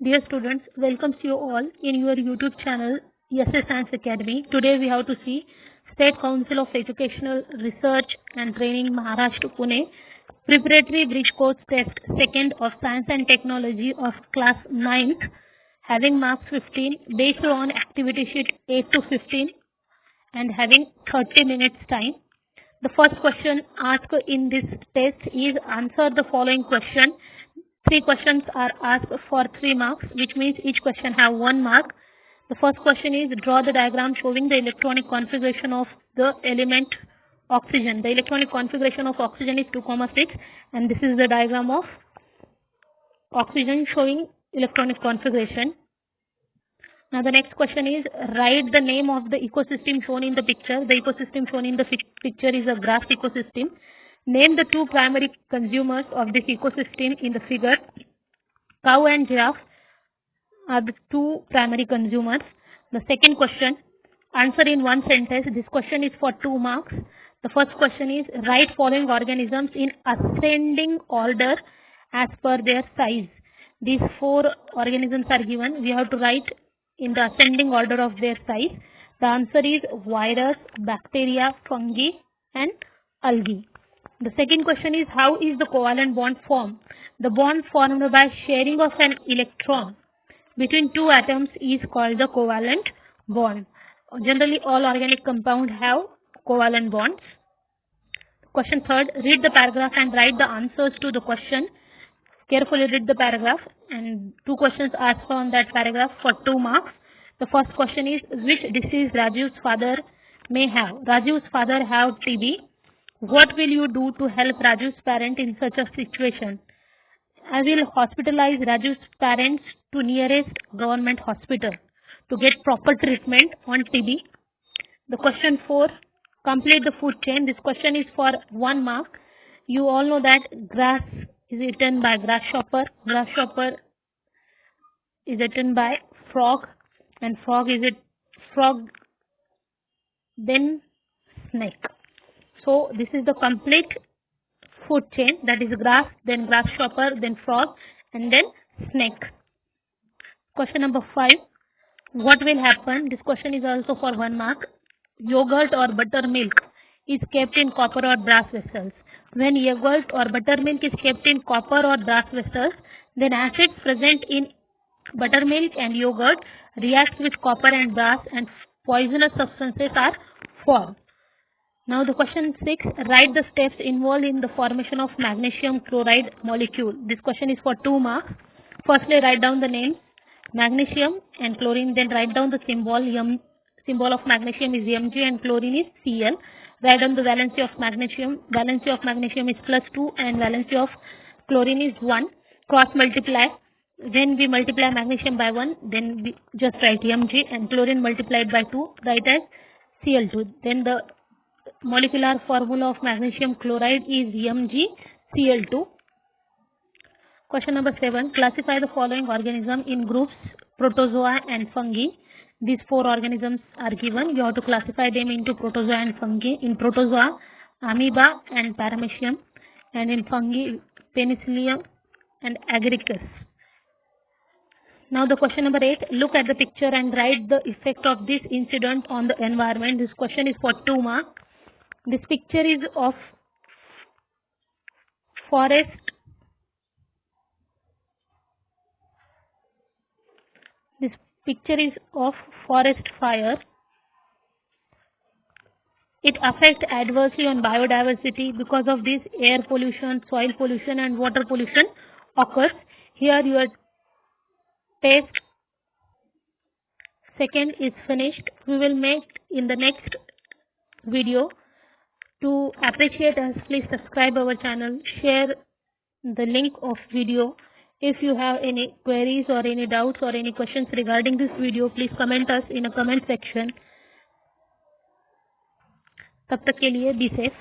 Dear students, welcomes you all in your YouTube channel SS Science Academy. Today we have to see State Council of Educational Research and Training Maharashtra Pune Preparatory Bridge Course Test 2nd of Science and Technology of class 9th having marks 15 based on activity sheet 8 to 15 and having 30 minutes time. The first question asked in this test is answer the following question. 3 questions are asked for 3 marks, which means each question have 1 mark. The first question is draw the diagram showing the electronic configuration of the element oxygen. The electronic configuration of oxygen is 2,6 and this is the diagram of oxygen showing electronic configuration. Now the next question is write the name of the ecosystem shown in the picture. The ecosystem shown in the picture is a grass ecosystem. Name the 2 primary consumers of this ecosystem in the figure. Cow and giraffe are the 2 primary consumers. The second question, answer in 1 sentence. This question is for 2 marks. The first question is write following organisms in ascending order as per their size. These 4 organisms are given. We have to write in the ascending order of their size. The answer is virus, bacteria, fungi and algae. The second question is how is the covalent bond formed? The bond formed by sharing of an electron between 2 atoms is called the covalent bond. Generally all organic compounds have covalent bonds. Question third, read the paragraph and write the answers to the question. Carefully read the paragraph and 2 questions asked from that paragraph for 2 marks. The first question is which disease Raju's father may have? Raju's father have TB. What will you do to help Raju's parent in such a situation? I will hospitalize Raju's parents to nearest government hospital to get proper treatment on TB. The question 4, complete the food chain. This question is for 1 mark. You all know that grass is eaten by grasshopper, grasshopper is eaten by frog, and frog then snake. So this is the complete food chain, that is grass, then grasshopper, then frog and then snake. Question number 5, what will happen? This question is also for 1 mark. Yogurt or buttermilk is kept in copper or brass vessels. When yogurt or buttermilk is kept in copper or brass vessels, then acids present in buttermilk and yogurt react with copper and brass and poisonous substances are formed. Now the question 6, write the steps involved in the formation of magnesium chloride molecule. This question is for 2 marks. Firstly, write down the names magnesium and chlorine, then write down the symbol. Symbol of magnesium is Mg and chlorine is Cl. Write down the valency of magnesium. Valency of magnesium is +2 and valency of chlorine is 1. Cross multiply. When we multiply magnesium by 1, then we just write Mg and chlorine multiplied by 2, write as Cl2. Then the molecular formula of magnesium chloride is MgCl2. Question number 7, classify the following organism in groups protozoa and fungi. These 4 organisms are given. You have to classify them into protozoa and fungi. In protozoa, amoeba and paramecium, and in fungi, penicillium and agaricus. Now the question number 8, look at the picture and write the effect of this incident on the environment. This question is for 2 marks. This picture is of forest. This picture is of forest fire. It affects adversely on biodiversity. Because of this, air pollution, soil pollution and water pollution occurs. Here your test 2nd is finished. We will make in the next video. To appreciate us, please subscribe our channel, share the link of video. If you have any queries or any doubts or any questions regarding this video, please comment us in a comment section. तब तक के लिए be safe.